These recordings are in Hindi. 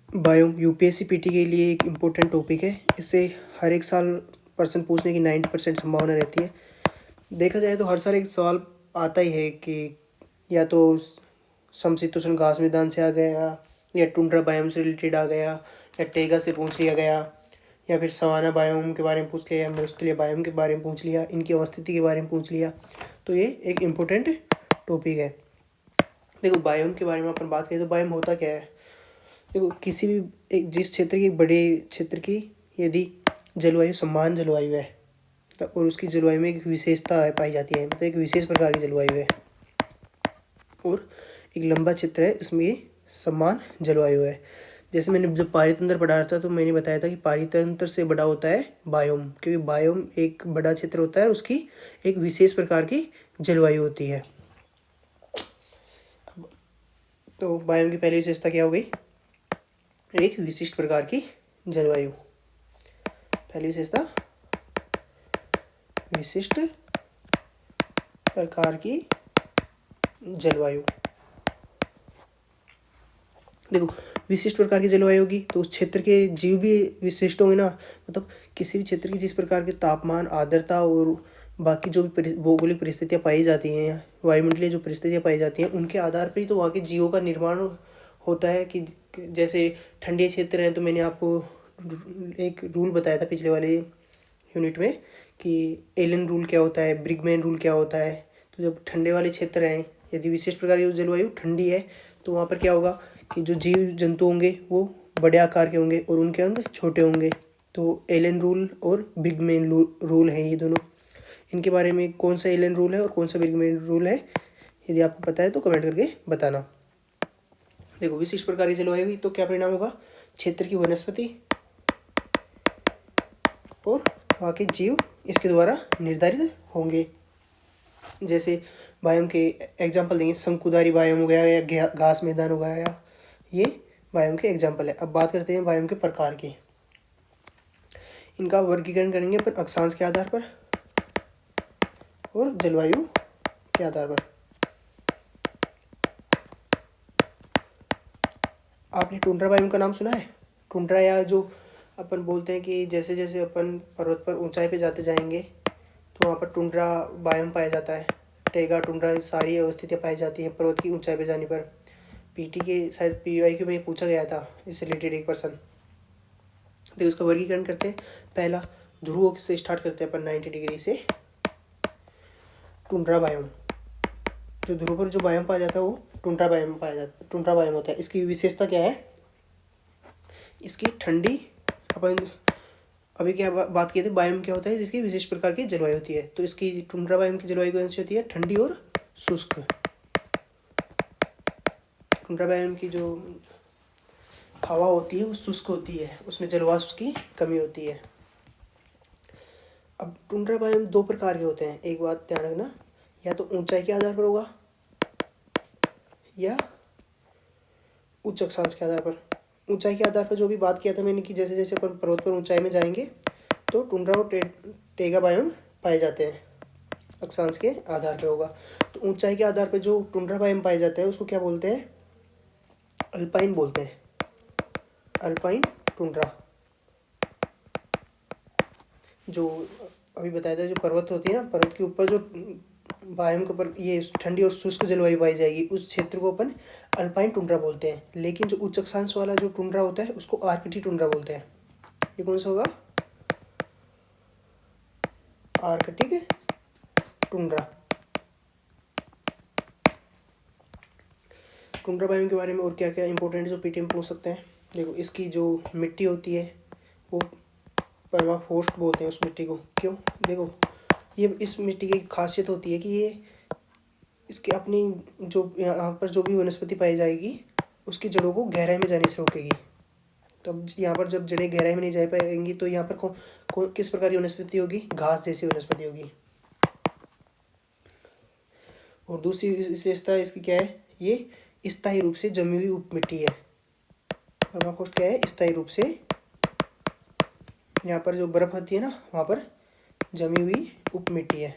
बायोम यूपीएससी पीटी के लिए एक इम्पोर्टेंट टॉपिक है। इससे हर एक साल पर्सन पूछने की 90% संभावना रहती है। देखा जाए तो हर साल एक सवाल आता ही है कि या तो समशीतोष्ण घास मैदान से आ गया, या टुंड्रा बायोम से रिलेटेड आ गया, या टेगा से पूछ लिया गया, या फिर सवाना बायोम के बारे में पूछ लिया, या मरुस्थलीय बायोम के बारे में पूछ लिया, इनकी अवस्थिति के बारे में पूछ लिया। तो ये एक इम्पोर्टेंट टॉपिक है। देखो, बायोम के बारे में अपन बात करें तो बायोम होता क्या है। देखो, किसी भी एक जिस क्षेत्र की, बड़े क्षेत्र की यदि जलवायु समान जलवायु है और उसकी जलवायु में एक विशेषता है पाई जाती है, मतलब एक विशेष प्रकार की जलवायु है, और एक लंबा क्षेत्र है, इसमें समान जलवायु है। जैसे मैंने जब पारितंत्र पढ़ा था तो मैंने बताया था कि पारितंत्र से बड़ा होता है बायोम, क्योंकि बायोम एक बड़ा क्षेत्र होता है, उसकी एक विशेष प्रकार की जलवायु होती है। तो बायोम की पहली विशेषता क्या हो गई? एक विशिष्ट प्रकार की जलवायु। पहली विशेषता विशिष्ट प्रकार की जलवायु। देखो, विशिष्ट प्रकार की जलवायु होगी तो उस क्षेत्र के जीव भी विशिष्ट होंगे ना। मतलब किसी भी क्षेत्र की जिस प्रकार के तापमान, आर्द्रता और बाकी जो भी भौगोलिक परिस्थितियाँ पाई जाती हैं, वायुमंडलीय जो परिस्थितियाँ पाई जाती हैं, उनके आधार पर ही तो वहाँ के जीवों का निर्माण होता है। कि जैसे ठंडे क्षेत्र हैं तो मैंने आपको एक रूल बताया था पिछले वाले यूनिट में कि एलन रूल क्या होता है, ब्रिगमैन रूल क्या होता है। तो जब ठंडे वाले क्षेत्र हैं, यदि विशिष्ट प्रकार की जलवायु ठंडी है, तो वहाँ पर क्या होगा कि जो जीव जंतु होंगे वो बड़े आकार के होंगे और उनके अंग छोटे होंगे। तो एलन रूल और ब्रिगमैन रूल हैं ये दोनों। इनके बारे में कौन सा एलन रूल है और कौन सा ब्रिगमैन रूल है, यदि आपको पता है तो कमेंट करके बताना। देखो, विशिष्ट प्रकार की जलवायु होगी तो क्या परिणाम होगा? क्षेत्र की वनस्पति और वहाँ के जीव इसके द्वारा निर्धारित होंगे। जैसे बायोम के एग्जाम्पल देंगे, शंकुधारी बायोम हो गया, या घास मैदान हो गया, ये बायोम के एग्जाम्पल है। अब बात करते हैं बायोम के प्रकार की। इनका वर्गीकरण करेंगे अपन अक्षांश के आधार पर और जलवायु के आधार पर। आपने टुंड्रा बायोम का नाम सुना है? टुंड्रा, या जो अपन बोलते हैं कि जैसे जैसे अपन पर्वत पर ऊंचाई पे जाते जाएंगे तो वहाँ पर टुंड्रा बायोम पाया जाता है। टेगा, टुंड्रा, सारी अवस्थितियाँ पाई जाती हैं पर्वत की ऊंचाई पे जाने पर। पीटी के शायद PYQ में पूछा गया था इससे रिलेटेड एक पर्सन। तो उसका वर्गीकरण करते हैं। पहला, ध्रुवों से स्टार्ट करते हैं अपन 90 डिग्री से। टुंड्रा बायोम, जो ध्रुव पर जो बायोम पाया जाता है वो टुंड्रा बायोम होता है। इसकी विशेषता क्या है? इसकी ठंडी, अपन अभी क्या बात किए थे, बायोम क्या होता है जिसकी विशिष्ट प्रकार की जलवायु होती है। तो इसकी टुंड्रा बायोम की जलवायु कौन सी होती है? ठंडी और शुष्क। टुंड्रा बायोम की जो हवा होती है वो शुष्क होती है, उसमें जलवाष्प की कमी होती है। अब टुंड्रा बायोम दो प्रकार के होते हैं, एक बात ध्यान रखना, या तो ऊंचाई के आधार पर होगा या उच्च अक्षांश के आधार पर। ऊंचाई के आधार पर जो भी बात किया था मैंने कि जैसे जैसे अपन पर्वत पर ऊंचाई में जाएंगे तो टुंड्रा और टेगा बायोम पाए जाते हैं, अक्षांश के आधार पर होगा। तो ऊंचाई के आधार पर जो टुंड्रा बायोम पाए जाते हैं उसको क्या बोलते हैं? अल्पाइन बोलते हैं, अल्पाइन टुंड्रा। जो अभी बताया था, जो पर्वत होती है ना, पर्वत के ऊपर जो बायोम के ऊपर ये ठंडी और शुष्क जलवायु पाई जाएगी, उस क्षेत्र को अपन अल्पाइन टुंड्रा बोलते हैं। लेकिन जो उच्च अक्षांश वाला जो टुंड्रा होता है उसको आर्कटिक टुंड्रा बोलते हैं। ये कौन सा होगा? Arctic tundra. टुंड्रा बायोम के बारे में और क्या क्या इंपॉर्टेंट है जो पीटी में पूछ सकते हैं। देखो, इसकी जो मिट्टी होती है वो परमाफ्रॉस्ट बोलते हैं उस मिट्टी को। क्यों? देखो, ये इस मिट्टी की खासियत होती है कि ये इसकी अपनी जो यहाँ पर जो भी वनस्पति पाई जाएगी उसकी जड़ों को गहराई में जाने से रोकेगी। तो अब यहाँ पर जब जड़ें गहराई में नहीं जा पाएंगी तो यहाँ पर किस प्रकार की वनस्पति होगी? घास जैसी वनस्पति होगी। और दूसरी विशेषता इसकी क्या है? ये स्थायी रूप से जमी हुई उप मिट्टी है। परमाफ्रॉस्ट क्या है? स्थायी रूप से यहाँ पर जो बर्फ होती है ना वहाँ पर जमी हुई उप मिट्टी है।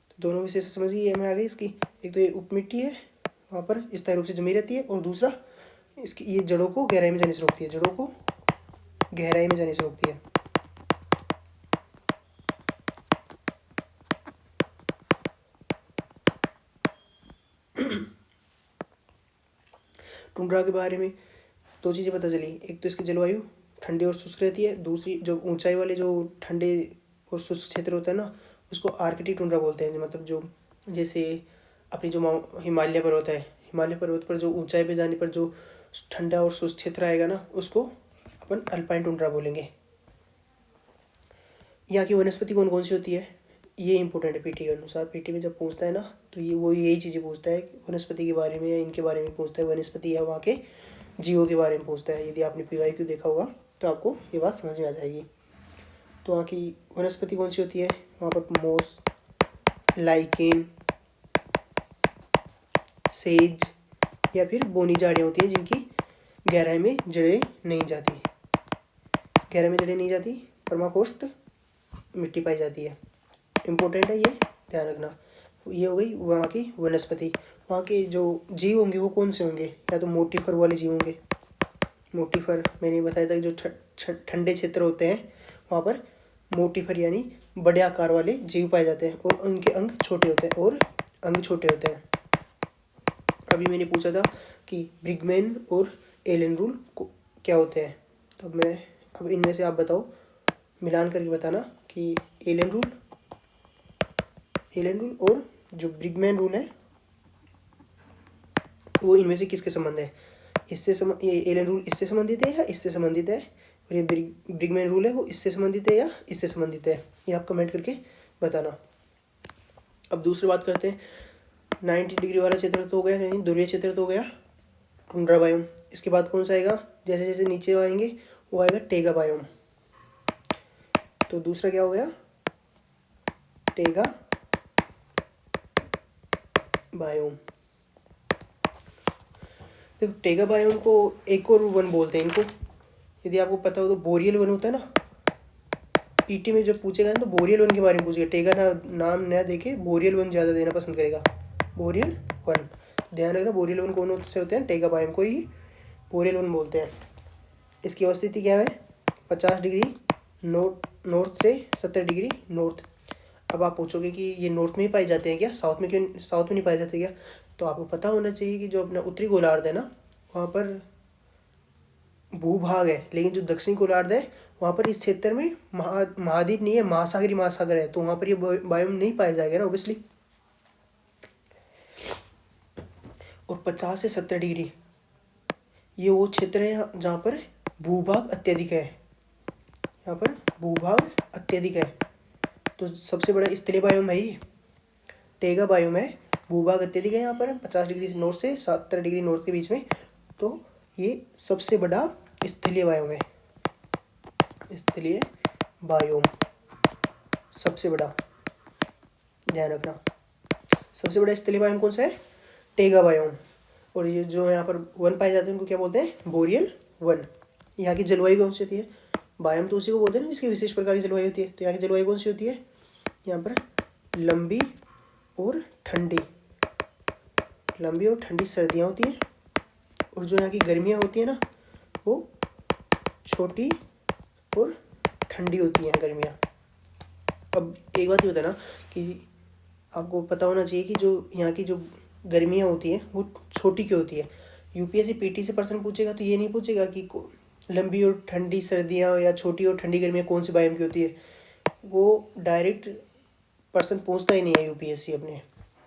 तो दोनों विशेषता समझिए, ये में आ गई इसकी। एक तो ये उप मिट्टी है वहाँ पर स्थायी रूप से जमी रहती है, और दूसरा इसकी ये जड़ों को गहराई में जाने से रोकती है, जड़ों को गहराई में जाने से रोकती है। टुंड्रा के बारे में दो चीज़ें पता चली, एक तो इसकी जलवायु ठंडी और शुष्क रहती है, दूसरी जो ऊंचाई वाले जो ठंडे और शुष्क क्षेत्र होता है ना, उसको आर्कटिक टुंड्रा बोलते हैं। मतलब जो जैसे अपनी जो हिमालय पर्वत है, हिमालय पर्वत पर जो ऊंचाई पे जाने पर जो ठंडा और शुष्क क्षेत्र आएगा ना, उसको अपन अल्पाइन टुंड्रा बोलेंगे। यहाँ की वनस्पति कौन कौन सी होती है, ये इंपॉर्टेंट है पीटी के अनुसार। पीटी में जब पूछता है ना, तो ये वो यही चीज़ें पूछता है वनस्पति के बारे में, या इनके बारे में पूछता है, वनस्पति या वहाँ के जीवों के बारे में पूछता है। यदि आपने PYQ देखा होगा तो आपको ये बात समझ में आ जाएगी। तो वहाँ की वनस्पति कौन सी होती है, वहाँ पर मोस, लाइकेन, सेज या फिर बोनी झाड़ियाँ होती हैं, जिनकी गहराई में जड़ें नहीं जाती, गहराई में जड़ें नहीं जाती, परमाकोष्ठ मिट्टी पाई जाती है। इम्पोर्टेंट है, ये ध्यान रखना। ये हो गई वहाँ की वनस्पति। वहाँ के जो जीव होंगे वो कौन से होंगे, या तो मोटीफर वाले जीव होंगे। मोटीफर मैंने बताया था कि जो ठंडे क्षेत्र होते हैं वहाँ पर मोटीफर यानी बड़े आकार वाले जीव पाए जाते हैं, और उनके अंग छोटे होते हैं। अभी मैंने पूछा था कि ब्रिगमैन और एलन रूल क्या होते हैं, तो अब इनमें से आप बताओ, मिलान करके बताना कि एलन रूल और जो ब्रिगमैन रूल है वो इनमें से किसके संबंध है। ये एलन रूल इससे संबंधित है या इससे संबंधित है, और ये ब्रिगमैन रूल है वो इससे संबंधित है या इससे संबंधित है, ये आप कमेंट करके बताना। अब दूसरी बात करते हैं। 90 डिग्री वाला क्षेत्र तो हो गया, यानी ध्रुवीय क्षेत्र तो हो गया, टुंड्रा बायोम। इसके बाद कौन सा आएगा, जैसे जैसे नीचे आएंगे वो आएगा टेगा बायोम। तो दूसरा क्या हो गया, टेगा बायोम। देखो टेगा बायोम को एक और वन बोलते हैं इनको, यदि आपको पता हो तो बोरियल वन होता है ना, पीटी में जब पूछेगा तो बोरियल वन के बारे में पूछेगा, टेगा नाम नया देके बोरियल वन ज़्यादा देना पसंद करेगा, बोरियल वन। ध्यान रखना, बोरियल वन कौन से होते हैं, टेगा बायोम को ही बोरियल वन बोलते हैं। इसकी अवस्थिति क्या है, 50 डिग्री नॉर्थ से 70 डिग्री नॉर्थ। अब आप पूछोगे कि ये नॉर्थ में ही पाए जाते हैं क्या, साउथ में नहीं पाए जाते क्या, तो आपको पता होना चाहिए कि जो अपना उत्तरी गोलार्ध है ना, वहाँ पर भूभाग है, लेकिन जो दक्षिणी गोलार्ध है वहाँ पर इस क्षेत्र में महाद्वीप नहीं है, महासागर है, तो वहाँ पर ये बायोम नहीं पाया जाएगा ना ओबियसली। और 50 से 70 डिग्री ये वो क्षेत्र है जहाँ पर भूभाग अत्यधिक है, यहाँ पर भूभाग अत्यधिक है। तो सबसे बड़ा स्थलीय बायोम है ये, टेगा बायोम है, भूभाग अत्यधिक है यहाँ पर 50 डिग्री से नॉर्थ से 70 डिग्री नॉर्थ के बीच में, तो ये सबसे बड़ा स्थलीय बायोम है, स्थलीय बायोम सबसे बड़ा, ध्यान रखना। सबसे बड़ा स्थलीय बायोम कौन सा है, टेगा बायोम। और ये जो यहाँ पर वन पाए जाते हैं उनको क्या बोलते हैं, बोरियल वन। यहाँ की जलवायु कौन सी होती है, बायोम तो उसी को बोलते हैं ना जिसकी विशेष प्रकार की जलवायु होती है। तो यहाँ की जलवायु कौन सी होती है, यहाँ पर लंबी और ठंडी सर्दियाँ होती हैं, और जो यहाँ की गर्मियाँ होती हैं ना वो छोटी और ठंडी होती हैं गर्मियाँ। अब एक बात ये बताना कि आपको पता होना चाहिए कि जो यहाँ की जो गर्मियाँ होती हैं वो छोटी क्यों होती है। UPSC PT से पर्सन पूछेगा तो ये नहीं पूछेगा कि लंबी और ठंडी सर्दियाँ या छोटी और ठंडी गर्मियाँ कौन से बायोम की होती है, वो डायरेक्ट पर्सन पूछता ही नहीं है UPSC अपने।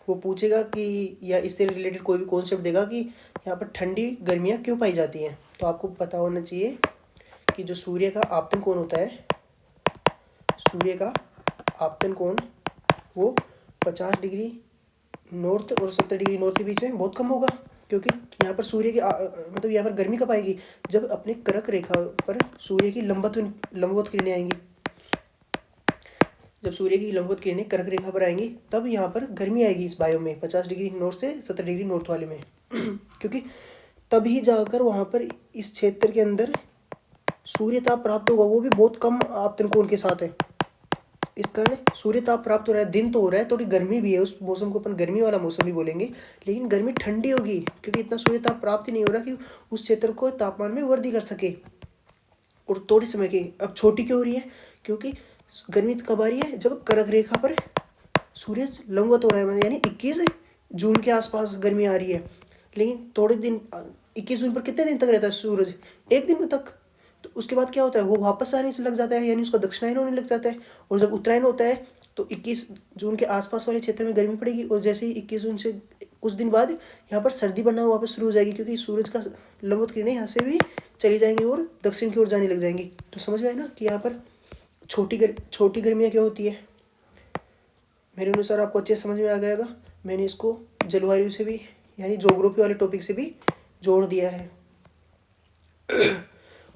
वो पूछेगा कि या इससे रिलेटेड कोई भी कॉन्सेप्ट देगा कि यहाँ पर ठंडी गर्मियाँ क्यों पाई जाती हैं। तो आपको पता होना चाहिए कि जो सूर्य का आपतन कोण होता है, सूर्य का आपतन कोण वो 50 डिग्री नॉर्थ और 70 डिग्री नॉर्थ के बीच में बहुत कम होगा, क्योंकि यहाँ पर सूर्य की मतलब यहाँ पर गर्मी कब आएगी, जब अपने कर्क रेखा पर सूर्य की लंबवत किरणें आएंगी। जब सूर्य की लंबवत किरणें कर्क रेखा पर आएंगी तब यहाँ पर गर्मी आएगी इस बायोम में, 50 डिग्री नॉर्थ से 70 डिग्री नॉर्थ वाले में क्योंकि तभी जाकर वहाँ पर इस क्षेत्र के अंदर सूर्य ताप प्राप्त होगा, वो भी बहुत कम आपतन कोण के साथ है। इस कारण सूर्य ताप प्राप्त हो रहा है, दिन तो हो रहा है, थोड़ी गर्मी भी है, उस मौसम को अपन गर्मी वाला मौसम भी बोलेंगे, लेकिन गर्मी ठंडी होगी क्योंकि इतना सूर्य ताप प्राप्त ही नहीं हो रहा कि उस क्षेत्र को तापमान में वृद्धि कर सके। और थोड़ी समय की अब छोटी क्यों हो रही है, क्योंकि गर्मी कब आ रही है, जब कर्क रेखा पर सूर्य लंबवत हो रहा है, यानी 21 जून के आसपास गर्मी आ रही है। लेकिन थोड़े दिन 21 जून पर कितने दिन तक रहता है सूरज, एक दिन तक। तो उसके बाद क्या होता है, वो वापस आने से लग जाता है, यानी उसका दक्षिणायन होने लग जाता है। और जब उत्तरायण होता है तो 21 जून के आसपास वाले क्षेत्र में गर्मी पड़ेगी, और जैसे ही 21 जून से कुछ दिन बाद यहाँ पर सर्दी बढ़ना वापस शुरू हो जाएगी, क्योंकि सूरज का लंबवत किरणें यहाँ से भी चली जाएंगी और दक्षिण की ओर जाने लग जाएंगी। तो समझ में आए ना कि यहाँ पर छोटी गर्मियाँ क्यों होती है। मेरे अनुसार आपको अच्छे समझ में आ जाएगा। मैंने इसको जलवायु से भी, यानी ज्योग्राफी वाले टॉपिक से भी जोड़ दिया है।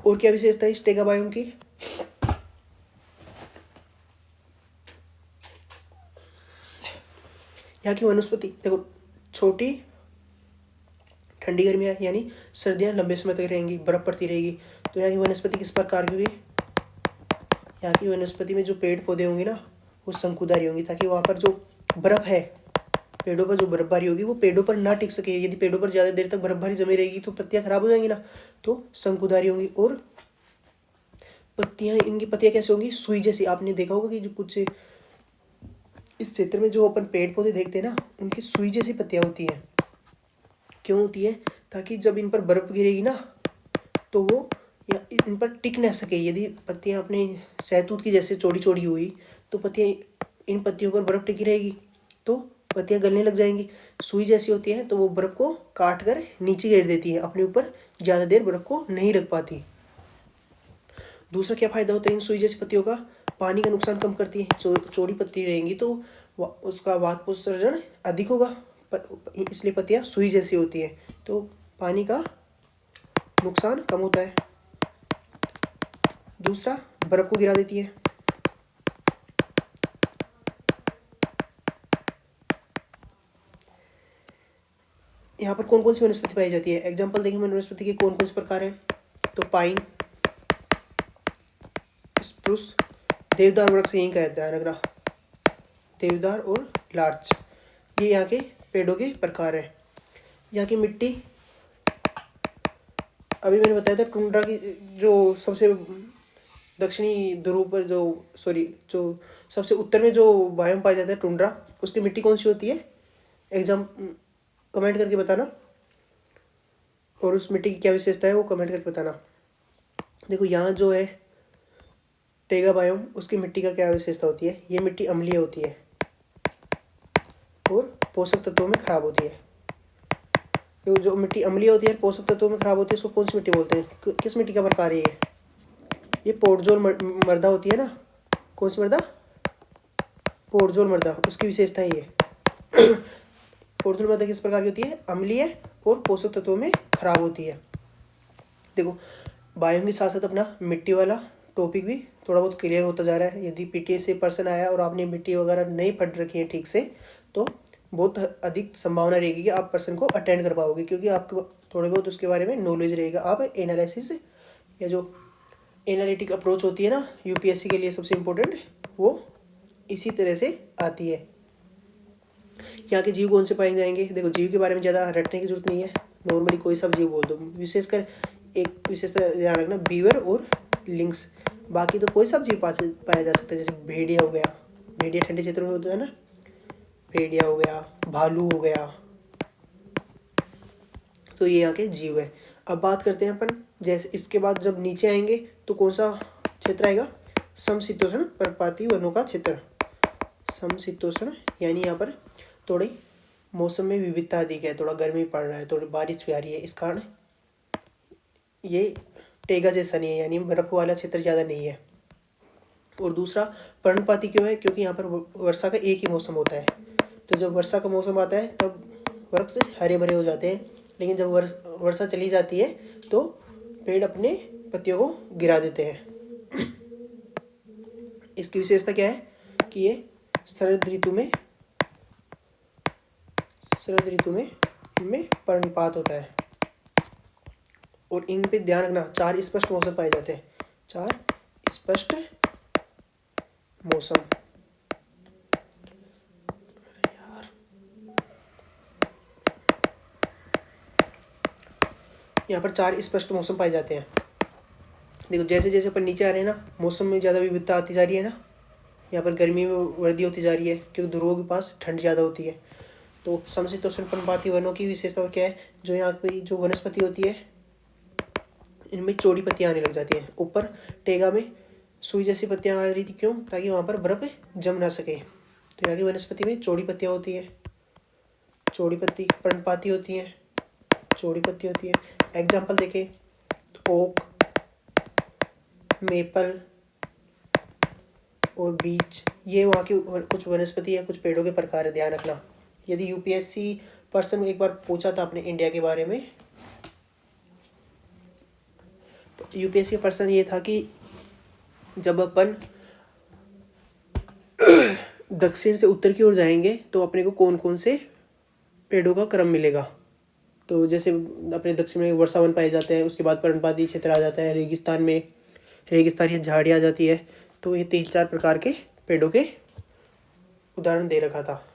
और क्या विशेषता है इस टेगा बायोम की, यहाँ की वनस्पति देखो, छोटी ठंडी गर्मियाँ यानी सर्दियाँ लंबे समय तक रहेंगी, बर्फ पड़ती रहेगी। तो यहाँ की वनस्पति किस प्रकार की होगी, यहाँ की वनस्पति में जो पेड़ पौधे होंगे ना वो शंकुधारी होंगी, ताकि वहाँ पर जो बर्फ है, पेड़ों पर जो बर्फबारी होगी वो पेड़ों पर ना टिक सके। यदि पेड़ों पर ज़्यादा देर तक बर्फबारी जमी रहेगी तो पत्तियाँ खराब हो जाएंगी ना, तो शंकुधारी होंगी। और पत्तियाँ, इनकी पत्तियाँ कैसे होंगी, सुई जैसी। आपने देखा होगा कि जो कुछ इस क्षेत्र में जो अपन पेड़ पौधे देखते हैं ना, उनकी सुई जैसी पत्तियाँ होती हैं। क्यों होती है, ताकि जब इन पर बर्फ गिरेगी ना तो वो या इन पर टिक ना सके। यदि पत्तियाँ अपने सहतूत की जैसे चौड़ी चौड़ी हुई तो पत्तियाँ, इन पत्तियों पर बर्फ टिकी रहेगी तो पत्तियाँ गलने लग जाएंगी। सुई जैसी होती है तो वो बर्फ को काट कर नीचे गिर देती है, अपने ऊपर ज़्यादा देर बर्फ को नहीं रख पाती। दूसरा क्या फ़ायदा होता है इन सुई जैसी पत्तियों का, पानी का नुकसान कम करती है। चौड़ी पत्ती रहेंगी तो उसका वाष्पोत्सर्जन अधिक होगा, इसलिए पत्तियाँ सुई जैसी होती हैं, तो पानी का नुकसान कम होता है। दूसरा, बर्फ को गिरा देती है। यहाँ पर कौन कौन सी वनस्पति पाई जाती है, एग्जाम्पल देखें वनस्पति के कौन कौन से प्रकार हैं। तो पाइन, स्प्रूस, देवदार वृक्ष यहीं का है, ध्यान रखना, देवदार और लार्च, ये यहाँ के पेड़ों के प्रकार हैं। यहाँ की मिट्टी, अभी मैंने बताया था टुंड्रा की, जो सबसे दक्षिणी ध्रुव पर जो सबसे उत्तर में जो बायोम पाया जाता है टुंड्रा, उसकी मिट्टी कौन सी होती है, कमेंट करके बताना। और उस मिट्टी की क्या विशेषता है वो कमेंट करके बताना। देखो यहाँ जो है टेगा बायोम, उसकी मिट्टी का क्या विशेषता होती है, ये मिट्टी अम्लीय होती है और पोषक तत्वों में खराब होती है। तो जो मिट्टी अम्लीय होती है, पोषक तत्वों में खराब होती है, उसको कौन सी मिट्टी बोलते हैं, किस मिट्टी का प्रकार है ये पोडजोल मृदा होती है ना, कौन सी मृदा, पोडजोल मृदा, उसकी विशेषता है ये। पोडजोल मृदा किस प्रकार की होती है, अम्लीय और पोषक तत्वों में खराब होती है। देखो बायोम के साथ साथ अपना मिट्टी वाला टॉपिक भी थोड़ा बहुत क्लियर होता जा रहा है। यदि पीटीएस से पर्सन आया और आपने मिट्टी वगैरह नहीं पढ़ रखी है ठीक से, तो बहुत अधिक संभावना रहेगी कि आप पर्सन को अटेंड कर पाओगे, क्योंकि आपको थोड़े बहुत उसके बारे में नॉलेज रहेगा। आप एनालिसिस या जो एनालिटिक अप्रोच होती है ना यूपीएससी के लिए सबसे इम्पोर्टेंट, वो इसी तरह से आती है। यहाँ के जीव कौन से पाए जाएंगे, देखो जीव के बारे में ज़्यादा रटने की जरूरत नहीं है, नॉर्मली कोई सब जीव बोल दो। विशेषकर एक विशेषता ध्यान रखना, बीवर और लिंक्स, बाकी तो कोई सब जीव पाया जा सकता है। जैसे भेड़िया हो गया, भेड़िया ठंडे क्षेत्र में होता है ना, भेड़िया हो गया, भालू हो गया, तो ये यहाँ के जीव है। अब बात करते हैं अपन, जैसे इसके बाद जब नीचे आएंगे तो कौन सा क्षेत्र आएगा, समशीतोष्ण पर्णपाती वनों का क्षेत्र। समशीतोष्ण यानी यहाँ पर थोड़ी मौसम में विविधता अधिक है, थोड़ा गर्मी पड़ रहा है, थोड़ी बारिश भी आ रही है, इस कारण ये टेगा जैसा नहीं है, यानी बर्फ वाला क्षेत्र ज़्यादा नहीं है। और दूसरा, पर्णपाती क्यों है, क्योंकि यहाँ पर वर्षा का एक ही मौसम होता है। तो जब वर्षा का मौसम आता है तब वृक्ष हरे भरे हो जाते हैं, लेकिन जब वर्षा चली जाती है तो पेड़ अपने पत्तियों को गिरा देते हैं। इसकी विशेषता क्या है कि ये शरद ऋतु में इनमें पर्णपात होता है। और इन पे ध्यान रखना, 4 स्पष्ट मौसम पाए जाते हैं, 4 स्पष्ट मौसम। यहाँ पर 4 स्पष्ट मौसम पाए जाते हैं। देखो जैसे जैसे अपन नीचे आ रहे हैं ना, मौसम में ज़्यादा विविधता आती जा रही है ना। यहाँ पर गर्मी में वृद्धि होती जा रही है क्योंकि ध्रुवों के पास ठंड ज़्यादा होती है। तो समशीतोष्ण पर्णपाती वनों की विशेषता क्या है, जो यहाँ पे जो वनस्पति होती है इनमें चौड़ी पत्तियाँ आने लग जाती हैं। ऊपर टेगा में सुई जैसी पत्तियाँ आ रही थी, क्यों? ताकि वहाँ पर बर्फ़ जम ना सके। तो यहाँ की वनस्पति में चौड़ी पत्तियाँ होती हैं, चौड़ी पत्ती पर्णपाती होती हैं, चौड़ी पत्ती होती है। एग्जाम्पल देखें तो ओक, मेपल और बीच, ये वहाँ की कुछ वनस्पति है, कुछ पेड़ों के प्रकार है, ध्यान रखना। यदि यूपीएससी पर्सन एक बार पूछा था अपने इंडिया के बारे में, तो यूपीएससी पर्सन ये था कि जब अपन दक्षिण से उत्तर की ओर जाएंगे तो अपने को कौन कौन से पेड़ों का क्रम मिलेगा। तो जैसे अपने दक्षिण में वर्षावन पाए जाते हैं, उसके बाद पर्णपाती क्षेत्र आ जाता है, रेगिस्तान में रेगिस्तान या झाड़ी आ जाती है। तो ये 3-4 प्रकार के पेड़ों के उदाहरण दे रखा था।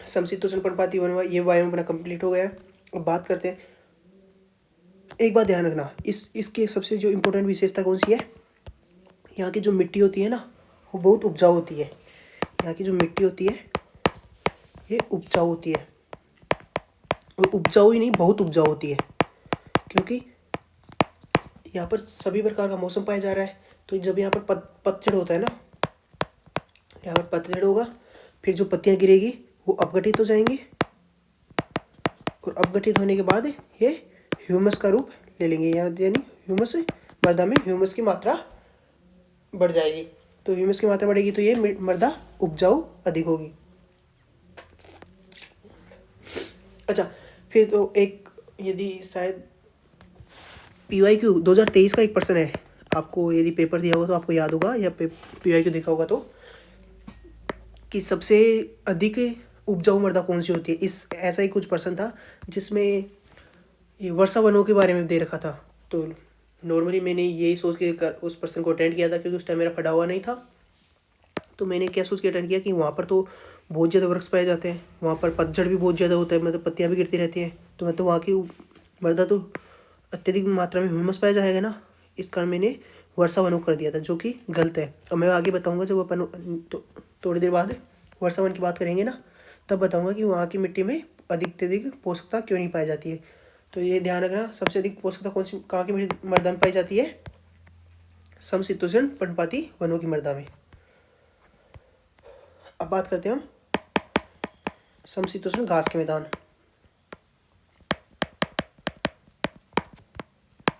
समशीतोष्ण पर्णपाती वन, ये वायु अपना कंप्लीट हो गया। अब बात करते हैं, एक बात ध्यान रखना, इसके सबसे जो इम्पोर्टेंट विशेषता कौन सी है, यहाँ की जो मिट्टी होती है ना वो बहुत उपजाऊ होती है। यहाँ की जो मिट्टी होती है ये उपजाऊ होती है, और उपजाऊ ही नहीं बहुत उपजाऊ होती है, क्योंकि यहाँ पर सभी प्रकार का मौसम पाया जा रहा है। तो जब यहाँ पर पतझड़ होता है ना, यहाँ पर पतझड़ होगा, फिर जो पत्तियाँ गिरेगी वो अपघटित हो जाएंगी, और अपघटित होने के बाद ये ह्यूमस का रूप ले लेंगे, यानी ह्यूमस मृदा में ह्यूमस की मात्रा बढ़ जाएगी। तो ह्यूमस की मात्रा बढ़ेगी तो ये मृदा उपजाऊ अधिक होगी। अच्छा, फिर तो एक, यदि शायद PYQ 2023 का एक प्रश्न है, आपको यदि पेपर दिया होगा तो आपको याद होगा, या PYQ देखा होगा तो, कि सबसे अधिक उपजाऊ मृदा कौन सी होती है। इस ऐसा ही कुछ प्रश्न था जिसमें ये वर्षा वनों के बारे में दे रखा था। तो नॉर्मली मैंने यही सोच के उस प्रश्न को अटेंड किया था, क्योंकि उस टाइम मेरा पढ़ा हुआ नहीं था। तो मैंने क्या सोच के अटेंड किया कि वहाँ पर तो बहुत ज़्यादा वृक्ष पाए जाते हैं, वहाँ पर पतझड़ भी बहुत ज़्यादा होता है, मतलब पत्तियाँ भी गिरती रहती हैं। तो मतलब वहाँ की मृदा तो अत्यधिक मात्रा में ह्यूमस पाया जाएगा ना, इस कारण मैंने वर्षा वनों कर दिया था, जो कि गलत है। और मैं आगे बताऊँगा, जब अपन तो थोड़ी देर बाद वर्षा वन की बात करेंगे ना, तब बताऊँगा कि वहाँ की मिट्टी में अधिक से अधिक पोषकता क्यों नहीं पाई जाती है। तो ये ध्यान रखना, सबसे अधिक पोषकता कौन सी कहाँ की मृदा में पाई जाती है, समशीतोष्ण पर्णपाती वनों की मृदा में। अब बात करते हैं हम समशीतोष्ण घास के मैदान।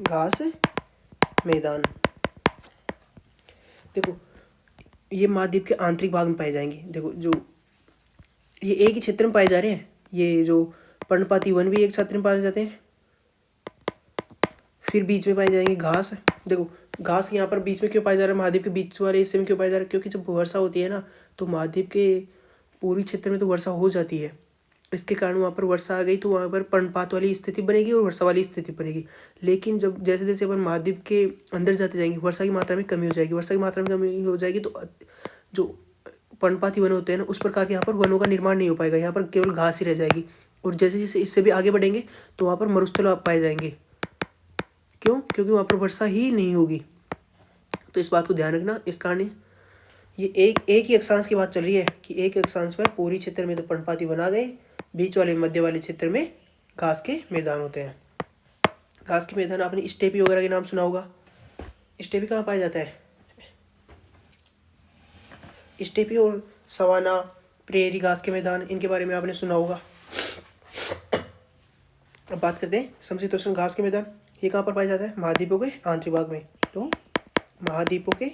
घास मैदान, देखो ये महाद्वीप के आंतरिक भाग में पाए जाएंगे। देखो जो ये एक ही क्षेत्र में पाए जा रहे हैं, ये जो पर्णपाती वन भी एक क्षेत्र में पाए जाते हैं। फिर बीच में पाए जाएंगे घास। देखो घास यहाँ पर बीच में क्यों पाया जा रहा है, महाद्वीप के बीच वाले हिस्से में क्यों पाया जा रहा है, क्योंकि जब वर्षा होती है ना तो महाद्वीप के पूर्वी क्षेत्र में तो वर्षा हो जाती है, इसके कारण वहाँ पर वर्षा आ गई तो वहाँ पर पर्णपात वाली स्थिति बनेगी और वर्षा वाली स्थिति बनेगी। लेकिन जब जैसे जैसे अपन महाद्वीप के अंदर जाते जाएंगे, वर्षा की मात्रा में कमी हो जाएगी, वर्षा की मात्रा में कमी हो जाएगी, तो जो पर्णपाती वन होते हैं ना, उस प्रकार के यहाँ पर वनों का निर्माण नहीं हो पाएगा, यहाँ पर केवल घास ही रह जाएगी। और जैसे जैसे इससे भी आगे बढ़ेंगे तो वहाँ पर मरुस्थल पाए जाएंगे। क्यों? क्योंकि वहाँ पर वर्षा ही नहीं होगी। तो इस बात को ध्यान रखना। इस कारण ये एक ही अक्षांश की बात चल रही है कि एक अक्षांश पर पूरी क्षेत्र में तो पर्णपाती बना गए, बीच वाले मध्य वाले क्षेत्र में घास के मैदान होते हैं। घास के मैदान आपने स्टेपी वगैरह के नाम सुना होगा। स्टेपी कहाँ पाया जाता है? स्टेपी और सवाना, प्रेरी घास के मैदान, इनके बारे में आपने सुना होगा। अब बात करते हैं समशीतोष्ण घास के मैदान। ये कहाँ पर पाया जाता है? महाद्वीपों के आंतरिक भाग में। तो महाद्वीपों के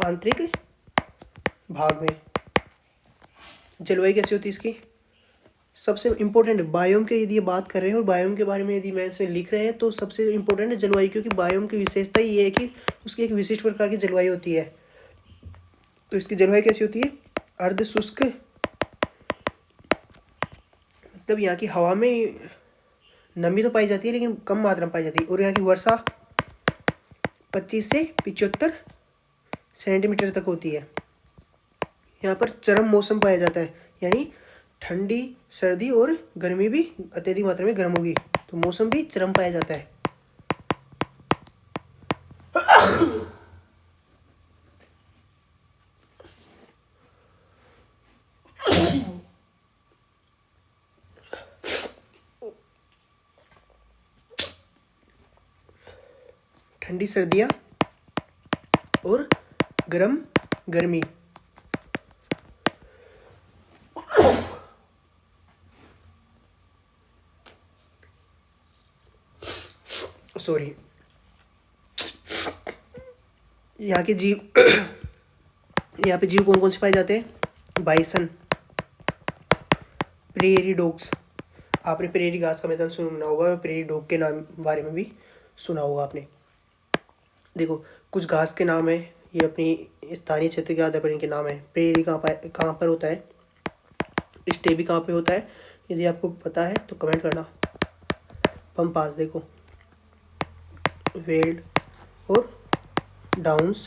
आंतरिक भाग में। जलवायु कैसी होती है इसकी? सबसे इम्पोर्टेंट बायोम के यदि ये बात कर रहे हैं और बायोम के बारे में यदि मैं इसमें लिख रहे हैं तो सबसे इम्पोर्टेंट है जलवायु, क्योंकि बायोम की विशेषता ये है कि उसकी एक विशिष्ट प्रकार की जलवायु होती है। तो इसकी जलवायु कैसी होती है? अर्ध शुष्क, मतलब यहाँ की हवा में नमी तो पाई जाती है लेकिन कम मात्रा में पाई जाती है, और यहाँ की वर्षा 25 से 75 सेंटीमीटर तक होती है। यहाँ पर चरम मौसम पाया जाता है, यानी ठंडी, सर्दी और गर्मी भी अत्यधिक मात्रा में गर्म होगी, तो मौसम भी चरम पाया जाता है। ठंडी सर्दियाँ और गर्म गर्मी। सॉरी, यहाँ के जीव यहाँ पे जीव कौन कौन से पाए जाते हैं? Bison, prairie dogs. आपने प्रेरी घास का मैदान सुना होगा और प्रेरी डॉग के नाम बारे में भी सुना होगा आपने। देखो, कुछ घास के नाम है, ये अपनी स्थानीय क्षेत्र के आधार पर इनके नाम है। प्रेरी कहाँ पर होता है, स्टेपी कहाँ पे होता है, यदि आपको पता है तो कमेंट करना। पंपास, देखो, वेल्ड और डाउन्स,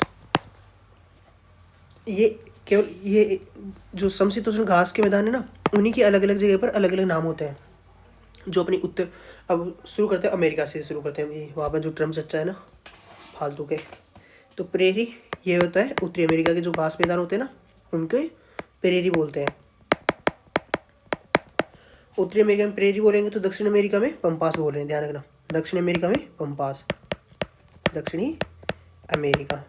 ये केवल ये जो समशीतोष्ण घास के मैदान है ना, उन्हीं के अलग अलग जगह पर अलग अलग नाम होते हैं। जो अपनी उत्तर, अब शुरू करते हैं अमेरिका से, शुरू करते हैं। वहाँ पर जो ट्रम्प चच्चा है ना फालतू के, तो प्रेरी ये होता है उत्तरी अमेरिका के जो घास मैदान होते हैं ना, उनके प्रेरी बोलते हैं। उत्तरी अमेरिका में प्रेरी बोलेंगे तो दक्षिण अमेरिका में पंपास बोल रहे हैं, ध्यान रखना। दक्षिण अमेरिका में पंपास, दक्षिणी अमेरिका।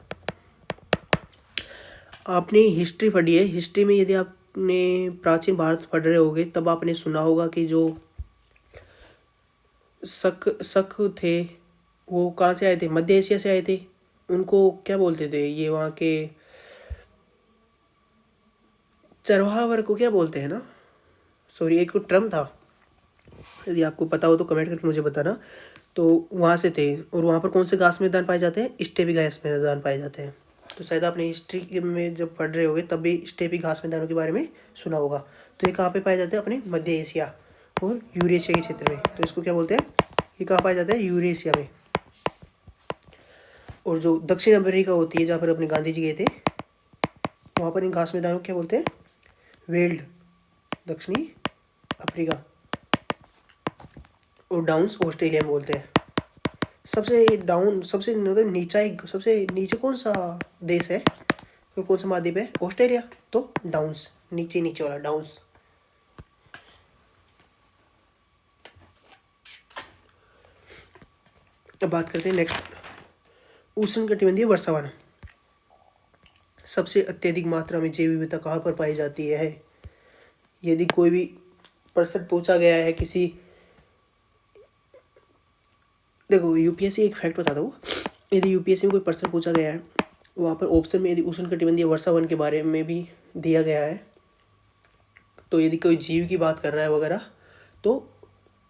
आपने हिस्ट्री पढ़ी है, हिस्ट्री में यदि आपने प्राचीन भारत पढ़ रहे होगे तब आपने सुना होगा कि जो शक थे वो कहाँ से आए थे? मध्य एशिया से आए थे। उनको क्या बोलते थे? ये वहाँ के चरवाहा वर्ग को क्या बोलते हैं ना, सॉरी, एक टर्म था, यदि आपको पता हो तो कमेंट करके मुझे बताना। तो वहाँ से थे, और वहाँ पर कौन से घास मैदान पाए जाते हैं? स्टेपी घास मैदान पाए जाते हैं। तो शायद आपने हिस्ट्री में जब पढ़ रहे होगे तब भी स्टेपी घास मैदानों के बारे में सुना होगा। तो ये कहाँ पे पाए जाते हैं? अपने मध्य एशिया और यूरेशिया के क्षेत्र में। तो इसको क्या बोलते हैं? ये कहाँ पाया जाता है? यूरेशिया में। और जो दक्षिण अमेरिका होती है, जहाँ पर अपने गांधी जी गए थे, वहाँ पर इन घास मैदानों को क्या बोलते हैं? वेल्ड, दक्षिणी अफ्रीका। और डाउन्स ऑस्ट्रेलिया में बोलते हैं। सबसे डाउन, सबसे नीचा, एक सबसे नीचे कौन सा देश है, तो कौन सा महाद्वीप है? ऑस्ट्रेलिया। तो डाउन्स, नीचे नीचे वाला डाउन्स। अब बात करते हैं नेक्स्ट, उष्णकटिबंधीय वर्षावन। सबसे अत्यधिक मात्रा में जैव विविधता कहाँ पर पाई जाती है? यदि कोई भी प्रश्न पूछा गया है किसी, देखो यूपीएससी एक फैक्ट बताता हूँ, यदि यूपीएससी में कोई प्रश्न पूछा गया है, वहाँ पर ऑप्शन में यदि उष्णकटिबंधीय वर्षावन के बारे में भी दिया गया है, तो यदि कोई जीव की बात कर रहा है वगैरह, तो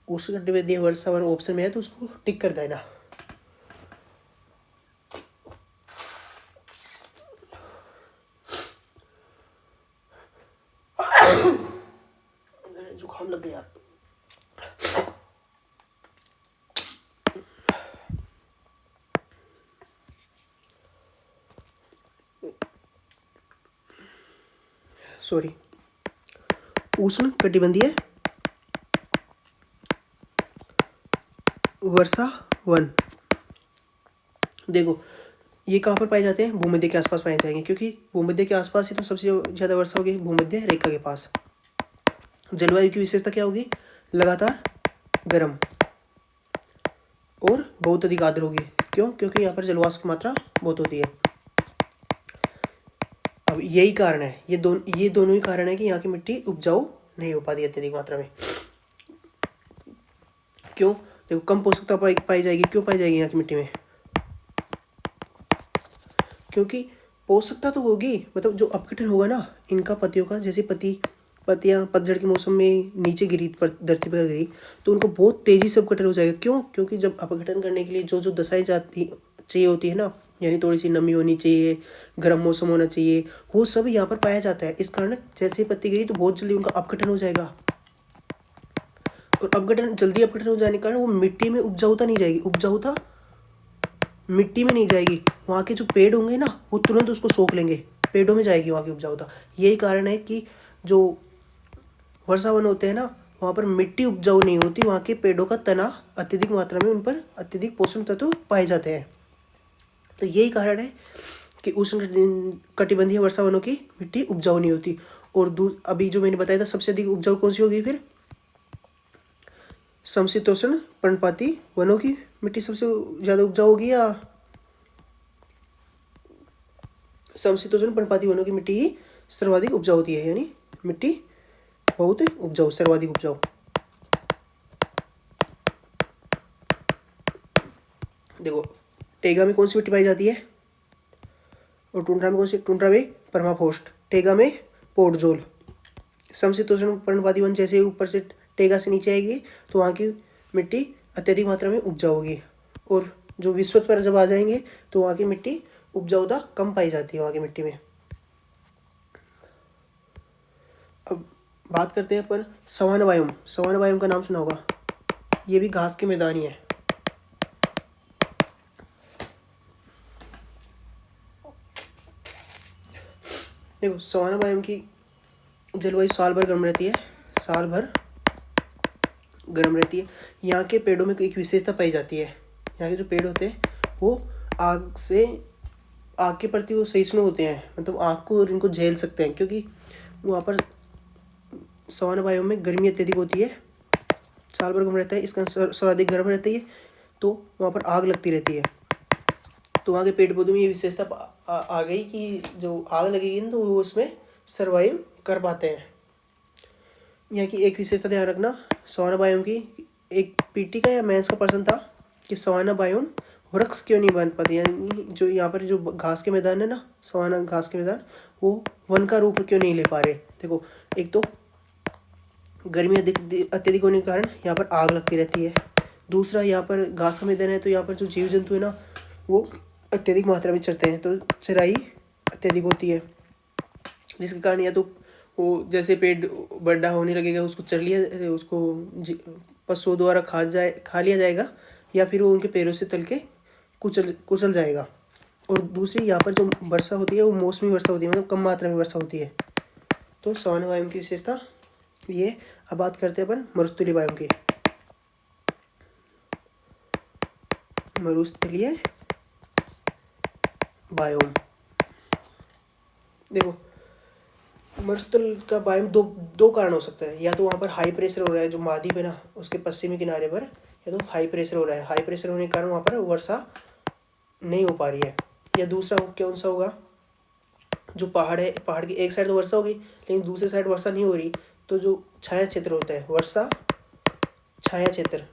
उष्णकटिबंधीय वर्षावन ऑप्शन में है तो उसको टिक कर देना। जुकाम लग गया। सॉरी, उष्णकटिबंधीय वर्षावन, देखो ये कहाँ पर पाए जाते हैं? भूमध्य के आसपास पाए जाएंगे, क्योंकि भूमध्य के आसपास ही तो सबसे ज़्यादा वर्षा होगी, भूमध्य रेखा के पास। जलवायु की विशेषता क्या होगी? लगातार गर्म और बहुत अधिक आर्द्र होगी। क्यों? क्योंकि यहाँ पर जलवाष्प की मात्रा बहुत होती है। अब यही कारण है, ये दोनों ही कारण है कि यहाँ की मिट्टी उपजाऊ नहीं हो पाती अत्यधिक मात्रा में। क्यों? देखो, कम पोषकता पाई जाएगी। क्यों पाई जाएगी यहाँ की मिट्टी में? क्योंकि पोषकता तो होगी, मतलब जो अपघटन होगा ना इनका पत्तियों का, जैसे पत्तियाँ पतझड़ के मौसम में नीचे गिरी, पर धरती पर गिरी, तो उनको बहुत तेज़ी से अपघटन हो जाएगा। क्यों? क्योंकि जब अपघटन करने के लिए जो दशाएं चाहिए होती है ना, यानी थोड़ी सी नमी होनी चाहिए, गर्म मौसम होना चाहिए, वो सब यहाँ पर पाया जाता है। इस कारण जैसे ही पत्ती गिरी तो बहुत जल्दी उनका अपघटन हो जाएगा, और जल्दी अपघटन हो जाने के कारण वो मिट्टी में उपजाऊता नहीं जाएगी, उपजाऊता मिट्टी में नहीं जाएगी, वहाँ के जो पेड़ होंगे ना वो तुरंत उसको सोख लेंगे, पेड़ों में जाएगी वहाँ की उपजाऊता। यही कारण है कि जो वर्षा वन होते हैं ना वहाँ पर मिट्टी उपजाऊ नहीं होती, वहाँ के पेड़ों का तना अत्यधिक मात्रा में, उन पर अत्यधिक पोषण तत्व पाए जाते हैं। तो यही कारण है कि उष्ण कटिबंधीय वर्षा वनों की मिट्टी उपजाऊ नहीं होती। और अभी जो मैंने बताया था सबसे अधिक उपजाऊ कौन सी होगी, फिर समशीतोष्ण पर्णपाती वनों की मिट्टी सबसे ज़्यादा उपजाऊ होगी, या समशीतोष्ण पर्णपाती वनों की मिट्टी ही सर्वाधिक उपजाऊ होती है, यानी मिट्टी बहुत उपजाऊ, सर्वाधिक उपजाऊ। देखो टेगा में कौन सी मिट्टी पाई जाती है, और टुंड्रा में कौन सी, टुंड्रा में परमाफ्रॉस्ट, टेगा में पोडजोल। समशीतोष्ण पर्णपाती वन जैसे ऊपर से टेगा से नीचे आएगी तो वहाँ की मिट्टी अत्यधिक मात्रा में उपजाऊ होगी, और जो विषुवत पर जब आ जाएंगे तो वहाँ की मिट्टी उपजाऊता कम पाई जाती है वहाँ की मिट्टी में। अब बात करते हैं अपन सवान बायोम। सवान बायोम का नाम सुना होगा, ये भी घास के मैदान ही है। देखो सवाना बायोम की जलवायु साल भर गर्म रहती है, साल भर गर्म रहती है। यहाँ के पेड़ों में एक विशेषता पाई जाती है, यहाँ के जो पेड़ होते हैं वो आग के प्रति वो सहिष्णु होते हैं, मतलब आग को और इनको झेल सकते हैं, क्योंकि वहाँ पर सवाना बायोम में गर्मी अत्यधिक होती है, साल भर गर्म रहता है, इसका सर्वाधिक गर्म रहती है, तो वहाँ पर आग लगती रहती है। तो वहाँ के पेड़ पौधों में ये विशेषता आ गई कि जो आग लगेगी ना तो वो उसमें सर्वाइव कर पाते हैं। यहाँ की एक विशेषता ध्यान रखना, सवाना बायोम की, एक पीटी का या मेंस का प्रश्न था कि सवाना बायोम वृक्ष क्यों नहीं बन पाती, यानी जो यहाँ पर जो घास के मैदान है ना, सवाना घास के मैदान, वो वन का रूप क्यों नहीं ले पा रहे। देखो एक तो गर्मी अत्यधिक होने के कारण यहाँ पर आग लगती रहती है, दूसरा यहाँ पर घास का मैदान है तो यहाँ पर जो जीव जंतु है ना वो अत्यधिक मात्रा में चरते हैं, तो चराई अत्यधिक होती है, जिसके कारण या तो वो जैसे पेड़ बड़ा होने लगेगा उसको चर लिया, उसको पशुओं द्वारा खा लिया जाएगा, या फिर वो उनके पैरों से तल के कुचल जाएगा। और दूसरी यहाँ पर जो वर्षा होती है वो मौसमी वर्षा होती है, मतलब कम मात्रा में वर्षा होती है। तो सवाना बायोम की विशेषता ये। अब बात करते हैं अपन मरुस्थलीय बायोम की। मरुस्थलीय बायोम, देखो मरुस्थल का बायोम दो कारण हो सकता है, या तो वहाँ पर हाई प्रेशर हो रहा है जो महाद्वीप है ना उसके पश्चिमी किनारे पर, या तो हाई प्रेशर हो रहा है, हाई प्रेशर होने के कारण वहाँ पर वर्षा नहीं हो पा रही है, या दूसरा कौन सा होगा, जो पहाड़ है, पहाड़ की एक साइड तो वर्षा होगी लेकिन दूसरी साइड वर्षा नहीं हो रही, तो जो छाया क्षेत्र होता है, वर्षा छाया क्षेत्र,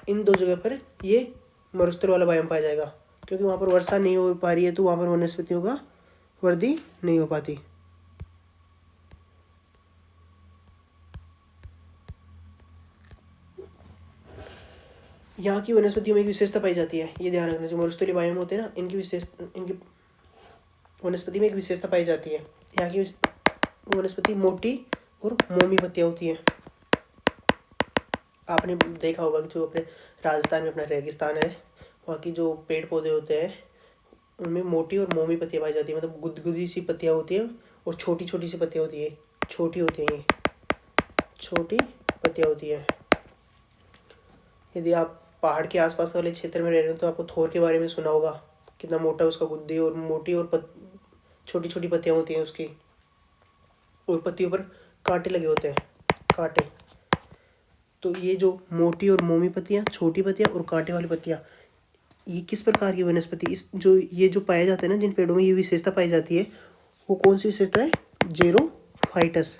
इन दो जगह पर ये मरुस्थल वाला बायोम पाया जाएगा, क्योंकि वहाँ पर वर्षा नहीं हो पा रही है तो वहाँ पर वनस्पतियों का वृद्धि नहीं हो पाती। यहाँ की वनस्पतियों में एक विशेषता पाई जाती है, ये ध्यान रखना, जो मरुस्थलीय बायोम होते हैं ना इनकी वनस्पति में एक विशेषता पाई जाती है। यहाँ की वनस्पति मोटी और मोमी पत्तियाँ होती हैं। आपने देखा होगा कि जो अपने राजस्थान में अपना रेगिस्तान है वहाँ की जो पेड़ पौधे होते हैं उनमें मोटी और मोमी पत्तियाँ पाई जाती है, मतलब गुदगुदी सी पत्तियाँ होती हैं और छोटी छोटी सी पत्तियाँ होती है, छोटी होती हैं, ये छोटी पत्तियाँ होती हैं। यदि आप पहाड़ के आसपास वाले क्षेत्र में रह रहे हो तो आपको थोर के बारे में सुना होगा, कितना मोटा उसका गुद्दी और मोटी और छोटी छोटी पत्तियाँ होती हैं उसकी, और पत्तियों पर कांटे लगे होते हैं, कांटे। तो ये जो मोटी और मोमी पत्तियाँ, छोटी पत्तियाँ और कांटे वाली पत्तियाँ, ये किस प्रकार की वनस्पति, इस जो ये जो पाया जाता है ना, जिन पेड़ों में ये विशेषता पाई जाती है वो कौन सी विशेषता है, जेरोफाइटस,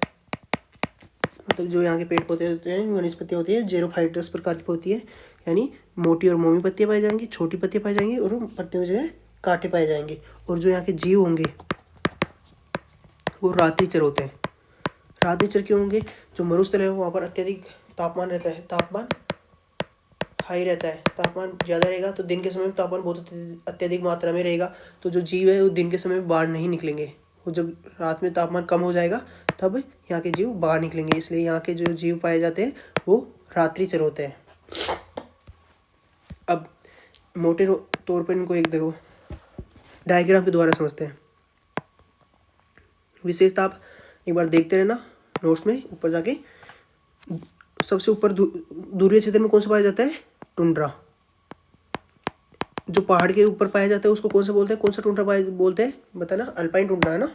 मतलब जो यहाँ के पेड़ पौधे होते हैं, वनस्पतियाँ होती है जेरोफाइटस प्रकार की होती है, यानी मोटी और मोमी पत्तियाँ पाई जाएंगी, छोटी पत्तियाँ पाई जाएंगी और पत्तियों की जगह कांटे पाए जाएंगे। और जो यहाँ के जीव होंगे वो रात्रिचर होते हैं। रात्रिचर क्यों होंगे, जो मरुस्थल है वहाँ पर अत्यधिक तापमान रहता है, तापमान हाई रहता है, तापमान ज़्यादा रहेगा तो दिन के समय में तापमान बहुत अत्यधिक मात्रा में रहेगा, तो जो जीव है वो दिन के समय में बाहर नहीं निकलेंगे, वो जब रात में तापमान कम हो जाएगा तब यहाँ के जीव बाहर निकलेंगे, इसलिए यहाँ के जो जीव पाए जाते हैं वो रात्रिचर होते हैं। अब मोटे तौर पर इनको एक देखो डायग्राम के द्वारा समझते हैं। विशेषता आप एक बार देखते रहना नोट्स में ऊपर जाके। सबसे ऊपर ध्रुवीय क्षेत्र में कौन सा पाया जाता है? टुंड्रा। जो पहाड़ के ऊपर पाया जाता है उसको कौन सा बोलते हैं? कौन सा टुंड्रा बोलते हैं बताना? अल्पाइन टुंड्रा है ना।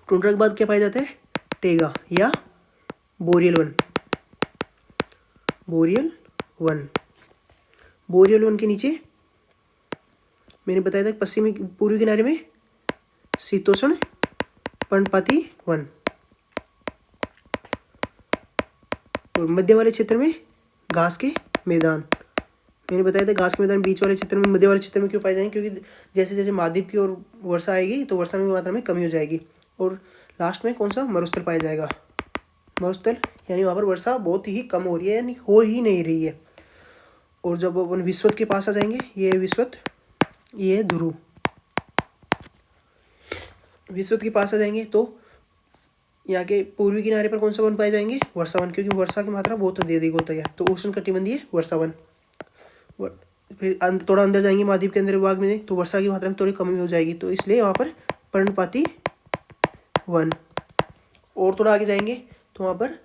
टुंड्रा के बाद क्या पाया जाता है? टेगा या boreal one. Boreal one. Boreal one के नीचे मैंने बताया था पश्चिमी पूर्वी किनारे में शीतोष्ण पर्णपाती वन, और मध्य वाले क्षेत्र में घास के मैदान। मैंने बताया था घास के मैदान बीच वाले क्षेत्र में, मध्य वाले क्षेत्र में क्यों पाए जाएंगे? क्योंकि जैसे जैसे महाद्वीप की ओर वर्षा आएगी तो वर्षा में मात्रा में कमी हो जाएगी। और लास्ट में कौन सा? मरुस्थल पाया जाएगा। मरुस्थल यानी वहाँ पर वर्षा बहुत ही कम हो रही है, यानी हो ही नहीं रही है। और जब अपन विषुवत के पास आ जाएंगे, ये है विषुवत, ये है ध्रुव। विषुवत के पास आ जाएंगे तो यहाँ के पूर्वी किनारे पर कौन सा वन पाए जाएंगे? वर्षावन, क्योंकि वर्षा की मात्रा बहुत अधिक होता है। तो उष्णकटिबंधीय वर्षावन। फिर थोड़ा अंदर जाएंगे महाद्वीप के अंदर भाग में तो वर्षा की मात्रा में थोड़ी कमी हो जाएगी, तो इसलिए वहाँ पर पर्णपाती वन। और थोड़ा आगे जाएंगे तो वहाँ पर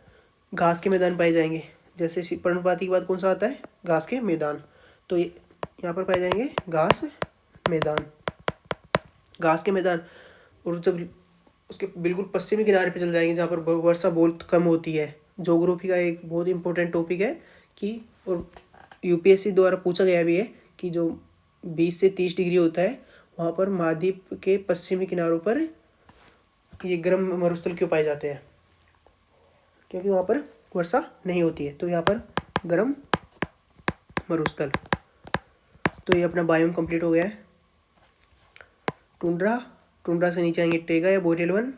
घास के मैदान पाए जाएंगे। जैसे पर्णपाती के बाद कौन सा आता है? घास के मैदान। तो यहाँ पर पाए जाएंगे घास मैदान। घास के मैदान। और जब उसके बिल्कुल पश्चिमी किनारे पे चल जाएंगे जहाँ पर वर्षा बहुत कम होती है। ज्योग्राफी का एक बहुत इंपॉर्टेंट टॉपिक है कि, और यूपीएससी द्वारा पूछा गया भी है कि जो 20 से 30 डिग्री होता है वहाँ पर महाद्वीप के पश्चिमी किनारों पर ये गर्म मरुस्थल क्यों पाए जाते हैं? क्योंकि वहाँ पर वर्षा नहीं होती है। तो यहाँ पर गर्म मरुस्थल। तो ये अपना बायोम कंप्लीट हो गया है। टुंड्रा, टुंड्रा से नीचे आएंगे टेगा या बोरियल वन,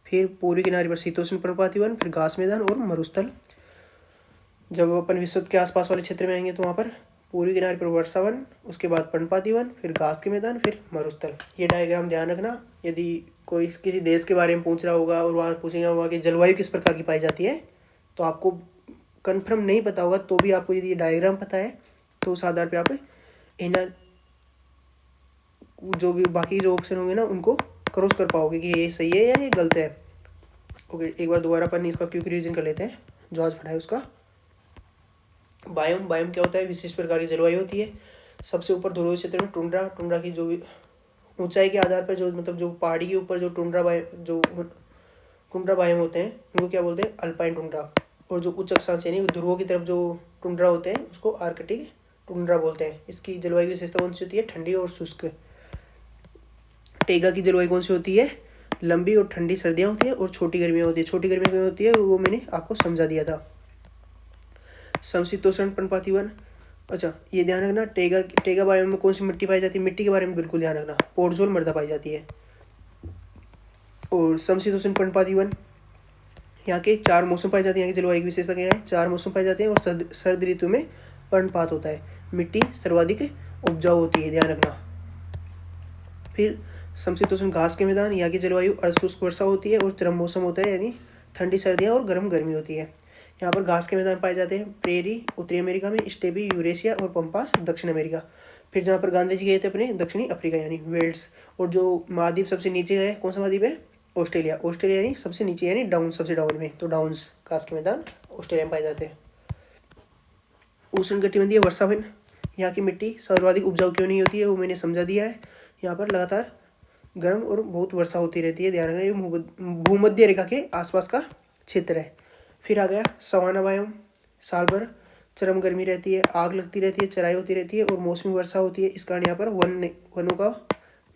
फिर पूर्वी किनारे पर शीतोष्ण पर्णपाती वन, फिर घास मैदान और मरुस्थल। जब अपन विषुवत के आसपास वाले क्षेत्र में आएंगे तो वहाँ पर पूर्वी किनारे पर वर्षा वन, उसके बाद पर्णपाती वन, फिर घास के मैदान, फिर मरुस्थल। ये डायग्राम ध्यान रखना। यदि कोई किसी देश के बारे में पूछ रहा होगा और वहाँ पूछेंगे वहाँ की जलवायु किस प्रकार की पाई जाती है, तो आपको कन्फर्म नहीं पता होगा तो भी आपको यदि ये डायग्राम पता है तो उस आधार पर आप इन जो भी बाकी जो ऑप्शन होंगे ना उनको क्रॉस कर पाओगे कि ये सही है या ये गलत है। ओके, एक बार दोबारा अपन इसका क्विक रिवीजन कर लेते हैं जो आज पढ़ा है उसका। बायोम, बायोम क्या होता है? विशिष्ट प्रकार की जलवायु होती है। सबसे ऊपर ध्रुवीय क्षेत्र में टुंड्रा, टुंड्रा की जो ऊंचाई के आधार पर जो मतलब जो पहाड़ी के ऊपर जो टुंड्रा बायोम होते हैं उनको क्या बोलते हैं? Alpine tundra. और जो उच्च अक्षांश यानी ध्रुवों की तरफ जो टुंड्रा होते हैं उसको आर्कटिक टुंड्रा बोलते हैं। इसकी जलवायु की विशेषता कौन सी होती है? ठंडी और शुष्क। टेगा की जलवायु कौन सी होती है? लंबी और ठंडी सर्दियाँ होती है और छोटी गर्मियाँ होती है। छोटी गर्मियाँ क्यों होती है वो मैंने आपको समझा दिया था। समशीतोष्ण पर्णपाती वन। अच्छा, ये ध्यान रखना टेगा बायोम में कौन सी मिट्टी पाई जाती है? मिट्टी के बारे में बिल्कुल ध्यान रखना, पोडजोल मृदा पाई जाती है। और समशीतोष्ण पर्णपाती वन, यहाँ के 4 मौसम पाए जाते हैं। यहाँ की जलवायु की विशेषता क्या है? 4 मौसम पाए जाते हैं और सर्द ऋतु में पर्णपात होता है। मिट्टी सर्वाधिक उपजाऊ होती है, ध्यान रखना। फिर समशीतोष्ण घास के मैदान, यहाँ की जलवायु अर्धशुष्क वर्षा होती है और चरम मौसम होता है यानी ठंडी सर्दियाँ और गर्म गर्मी होती है। यहाँ पर घास के मैदान पाए जाते हैं प्रेरी उत्तरी अमेरिका में, स्टेपी यूरेशिया और पंपास दक्षिण अमेरिका। फिर जहाँ पर गांधी जी गए थे अपने दक्षिणी अफ्रीका यानी वेल्स। और जो महाद्वीप सबसे नीचे है कौन सा महाद्वीप है? ऑस्ट्रेलिया। ऑस्ट्रेलिया यानी सबसे नीचे यानी डाउन, सबसे डाउन में, तो डाउन्स घास के मैदान ऑस्ट्रेलिया में पाए जाते हैं। उष्णकटिबंधीय वर्षावन, यहाँ की मिट्टी सर्वाधिक उपजाऊ क्यों नहीं होती है वो मैंने समझा दिया है। यहाँ पर लगातार गर्म और बहुत वर्षा होती रहती है, ध्यान रखना। ये भूमध्य रेखा के आसपास का क्षेत्र है। फिर आ गया सवाना बायोम, साल भर चरम गर्मी रहती है, आग लगती रहती है, चराई होती रहती है और मौसमी वर्षा होती है। इस कारण यहाँ पर वनों का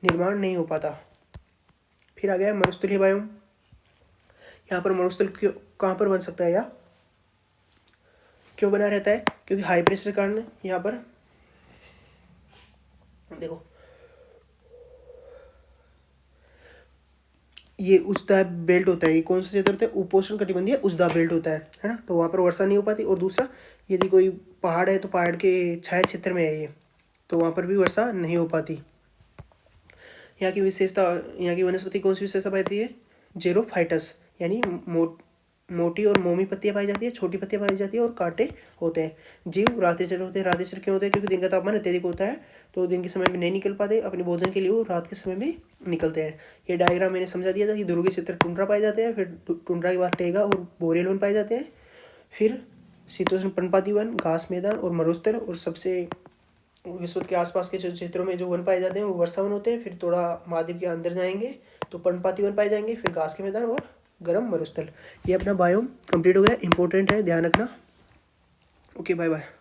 निर्माण नहीं हो पाता। फिर आ गया मरुस्थलीय बायोम, यहाँ पर मरुस्थल क्यों कहाँ पर बन सकता है या क्यों बना रहता है? क्योंकि हाई प्रेशर के कारण यहाँ पर देखो ये उष्णदाब बेल्ट होता है। ये कौन सा क्षेत्र होता है? उपोष्ण कटिबंधीय उष्णदाब बेल्ट होता है ना। तो वहाँ पर वर्षा नहीं हो पाती। और दूसरा, यदि कोई पहाड़ है तो पहाड़ के छाया क्षेत्र में है ये, तो वहाँ पर भी वर्षा नहीं हो पाती। यहाँ की विशेषता, यहाँ की वनस्पति कौन सी विशेषता पाई है? जेरोफाइटस यानी मोटी और मोमी पत्तियाँ पाई जाती है, छोटी पत्तियाँ पाई जाती है और कांटे होते हैं। जीव रात्रिचर होते हैं। रात्रिचर क्यों होते हैं? क्योंकि दिन का तापमान अत्यधिक होता है, तो दिन के समय में नहीं निकल पाते अपने भोजन के लिए, वो रात के समय में निकलते हैं। ये डायग्राम मैंने समझा दिया था कि ध्रुव के क्षेत्र टुंड्रा पाए जाते हैं, फिर टुंड्रा के बाद टेगा और बोरेल वन पाए जाते हैं, फिर शीतोष्ण पर्णपाती वन, घास मैदान और मरुस्थल, और सबसे विश्व के आसपास के क्षेत्रों में जो वन पाए जाते हैं वो वर्षा वन होते हैं। फिर थोड़ा महाद्वीप के अंदर जाएंगे तो पर्णपाती वन पाए जाएंगे, फिर घास के मैदान और गर्म मरुस्थल। ये अपना बायोम कंप्लीट हो गया। इंपॉर्टेंट है, ध्यान रखना। Okay, bye bye.